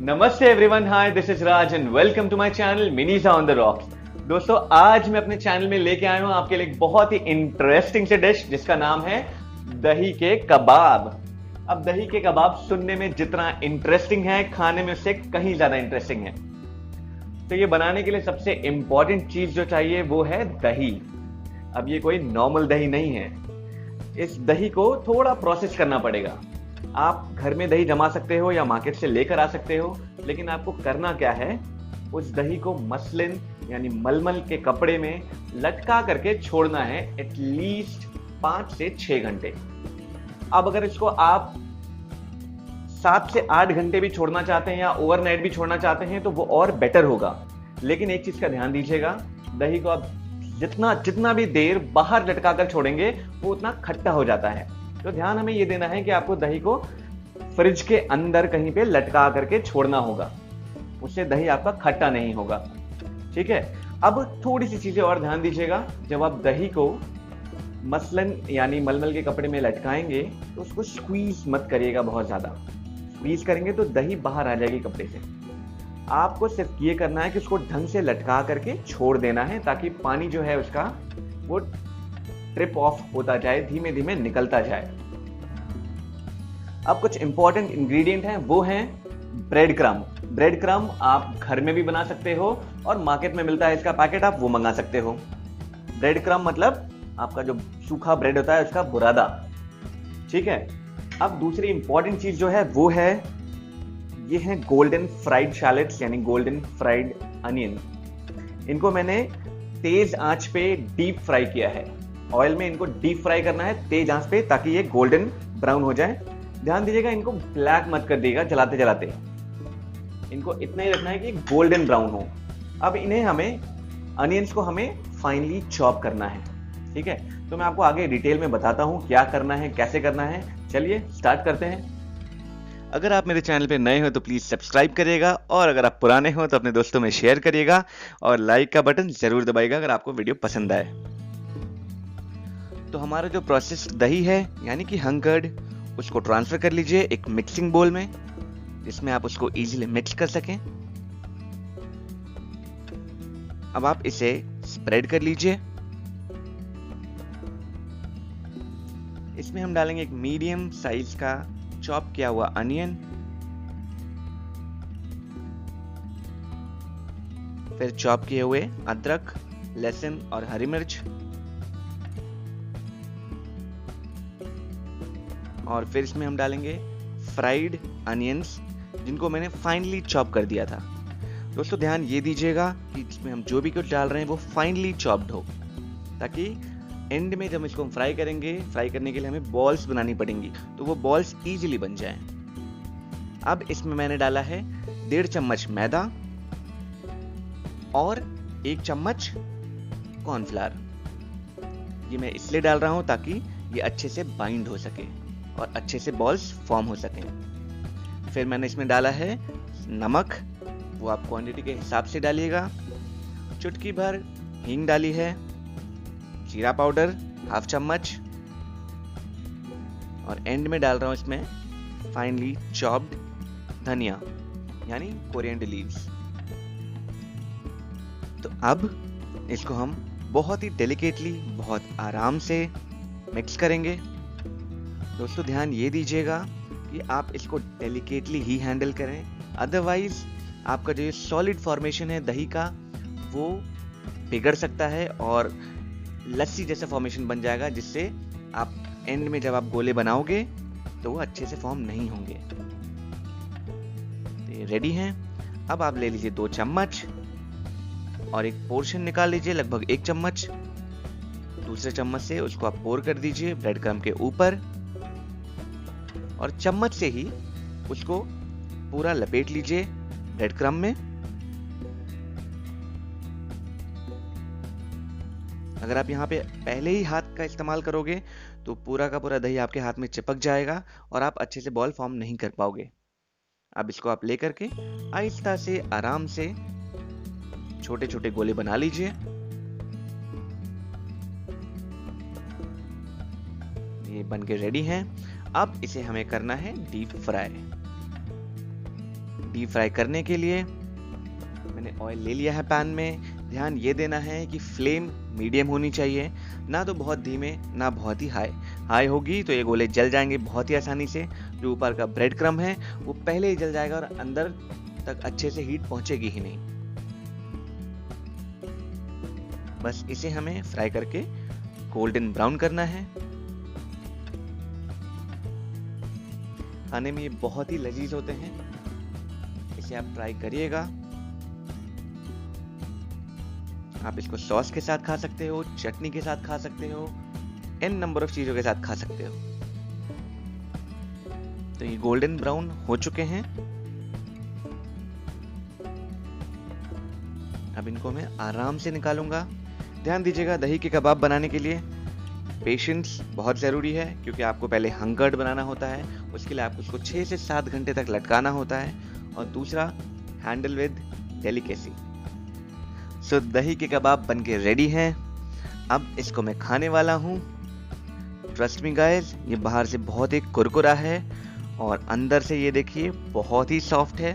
नमस्ते everyone, hi this is Raj and welcome to my channel मिनीजा on the rocks. दोस्तों, आज मैं अपने चैनल में लेके आया हूं आपके लिए एक बहुत ही इंटरेस्टिंग से डिश जिसका नाम है दही के कबाब। अब दही के कबाब सुनने में जितना इंटरेस्टिंग है, खाने में उससे कहीं ज्यादा इंटरेस्टिंग है। तो ये बनाने के लिए सबसे इंपॉर्टेंट चीज जो चाहिए वो है दही। अब ये कोई नॉर्मल दही नहीं है, इस दही को थोड़ा प्रोसेस करना पड़ेगा। आप घर में दही जमा सकते हो या मार्केट से लेकर आ सकते हो, लेकिन आपको करना क्या है, उस दही को मसलिन यानी मलमल के कपड़े में लटका करके छोड़ना है एटलीस्ट 5 से 6 घंटे। अब अगर इसको आप 7 से 8 घंटे भी छोड़ना चाहते हैं या ओवरनाइट भी छोड़ना चाहते हैं तो वो और बेटर होगा। लेकिन एक चीज का ध्यान दीजिएगा, दही को आप जितना भी देर बाहर लटका कर छोड़ेंगे वो उतना खट्टा हो जाता है। तो ध्यान हमें ये देना है कि आपको दही को फ्रिज के अंदर कहीं पे लटका करके छोड़ना होगा, उससे दही आपका खट्टा नहीं होगा। ठीक है। अब थोड़ी सी चीजें और ध्यान दीजिएगा, जब आप दही को मसलन यानी मलमल के कपड़े में लटकाएंगे तो उसको स्क्वीज मत करिएगा बहुत ज्यादा। स्क्वीज करेंगे तो दही बाहर आ जाएगी कपड़े से। आपको सिर्फ ये करना है कि उसको ढंग से लटका करके छोड़ देना है ताकि पानी जो है उसका वो ट्रिप ऑफ होता जाए, धीमे धीमे निकलता जाए। अब कुछ इंपॉर्टेंट इंग्रेडिएंट हैं, वो हैं ब्रेड क्रम। ब्रेड क्रम आप घर में भी बना सकते हो और मार्केट में मिलता है इसका पैकेट, आप वो मंगा सकते हो। ब्रेड क्रम मतलब आपका जो सूखा ब्रेड होता है उसका बुरादा। ठीक है। अब दूसरी इंपॉर्टेंट चीज जो है वो है, ये है गोल्डन फ्राइड शैलेट्स यानी गोल्डन फ्राइड अनियन। इनको मैंने तेज आंच पे डीप फ्राई किया है। ऑयल में इनको डीप फ्राई करना है तेज आंच पे ताकि ये गोल्डन ब्राउन हो जाए। ध्यान दीजिएगा, इनको ब्लैक मत कर दिएगा जलाते जलाते, इनको इतना ही रखना है कि गोल्डन ब्राउन हो। अब इन्हें हमें अनियंस को हमें फाइनली चॉप करना है। ठीक है। तो मैं आपको आगे डिटेल में बताता हूं क्या करना है, कैसे करना है। चलिए स्टार्ट करते हैं। अगर आप मेरे चैनल पे नए हो तो प्लीज सब्सक्राइब करिएगा, और अगर आप पुराने हो तो अपने दोस्तों में शेयर करिएगा और लाइक का बटन जरूर दबाइएगा अगर आपको वीडियो पसंद आए। तो हमारा जो प्रोसेस्ड दही है यानी कि हंग कर्ड, उसको ट्रांसफर कर लीजिए एक मिक्सिंग बोल में जिसमें आप उसको इजीली मिक्स कर सकें। अब आप इसे स्प्रेड कर लीजिए। इसमें हम डालेंगे एक मीडियम साइज का चॉप किया हुआ अनियन, फिर चॉप किए हुए अदरक, लहसुन और हरी मिर्च, और फिर इसमें हम डालेंगे फ्राइड अनियंस जिनको मैंने फाइनली चॉप कर दिया था। दोस्तों ध्यान ये दीजिएगा कि इसमें हम जो भी कुछ डाल रहे हैं वो फाइनली चॉप्ड हो, ताकि एंड में जब इसको हम फ्राई करेंगे, फ्राई करने के लिए हमें बॉल्स बनानी पड़ेंगी तो वो बॉल्स इजीली बन जाएं। अब इसमें मैंने डाला है 1.5 चम्मच मैदा और 1 चम्मच कॉर्नफ्लावर। ये मैं इसलिए डाल रहा हूं ताकि ये अच्छे से बाइंड हो सके और अच्छे से बॉल्स फॉर्म हो सकें। फिर मैंने इसमें डाला है नमक, वो आप क्वांटिटी के हिसाब से डालिएगा। चुटकी भर हींग डाली है, जीरा पाउडर 1/2 चम्मच, और एंड में डाल रहा हूं इसमें फाइनली चॉप्ड धनिया यानी कोरिएंडर लीव्स। तो अब इसको हम बहुत ही डेलिकेटली, बहुत आराम से मिक्स करेंगे। दोस्तों ध्यान ये दीजिएगा कि आप इसको डेलिकेटली ही हैंडल करें, अदरवाइज आपका जो ये सॉलिड फॉर्मेशन है दही का वो बिगड़ सकता है और लस्सी जैसा फॉर्मेशन बन जाएगा, जिससे आप एंड में जब आप गोले बनाओगे तो वो अच्छे से फॉर्म नहीं होंगे। तो ये रेडी हैं। अब आप ले लीजिए 2 चम्मच और एक पोर्शन निकाल लीजिए लगभग 1 चम्मच। दूसरे चम्मच से उसको आप पोर कर दीजिए ब्रेड क्रम के ऊपर, और चम्मच से ही उसको पूरा लपेट लीजिए ब्रेड क्रम में। अगर आप यहाँ पे पहले ही हाथ का इस्तेमाल करोगे तो पूरा का पूरा दही आपके हाथ में चिपक जाएगा और आप अच्छे से बॉल फॉर्म नहीं कर पाओगे। अब इसको आप लेकर के आहिस्ता से आराम से छोटे छोटे गोले बना लीजिए। ये बनके रेडी हैं। अब इसे हमें करना है डीप फ्राई। डीप फ्राई करने के लिए मैंने ऑयल ले लिया है पैन में। ध्यान ये देना है कि फ्लेम मीडियम होनी चाहिए, ना तो बहुत धीमे ना बहुत ही हाई होगी तो ये गोले जल जाएंगे बहुत ही आसानी से। जो ऊपर का ब्रेड क्रम्ब है वो पहले ही जल जाएगा और अंदर तक अच्छे से हीट पहुंचेगी ही नहीं। बस इसे हमें फ्राई करके गोल्डन ब्राउन करना है। खाने में ये बहुत ही लजीज होते हैं, इसे आप ट्राई करिएगा। आप इसको सॉस के साथ खा सकते हो, चटनी के साथ खा सकते हो, n नंबर ऑफ चीजों के साथ खा सकते हो। तो ये गोल्डन ब्राउन हो चुके हैं। अब इनको मैं आराम से निकालूंगा। ध्यान दीजिएगा, दही के कबाब बनाने के लिए पेशेंस बहुत ज़रूरी है, क्योंकि आपको पहले हंगर्ड बनाना होता है, उसके लिए आपको उसको 6 से 7 घंटे तक लटकाना होता है। और दूसरा, हैंडल विद डेलिकेसी। सो दही के कबाब बनके रेडी हैं। अब इसको मैं खाने वाला हूँ। ट्रस्ट मी गाइस, ये बाहर से बहुत ही कुरकुरा है और अंदर से ये देखिए बहुत ही सॉफ्ट है।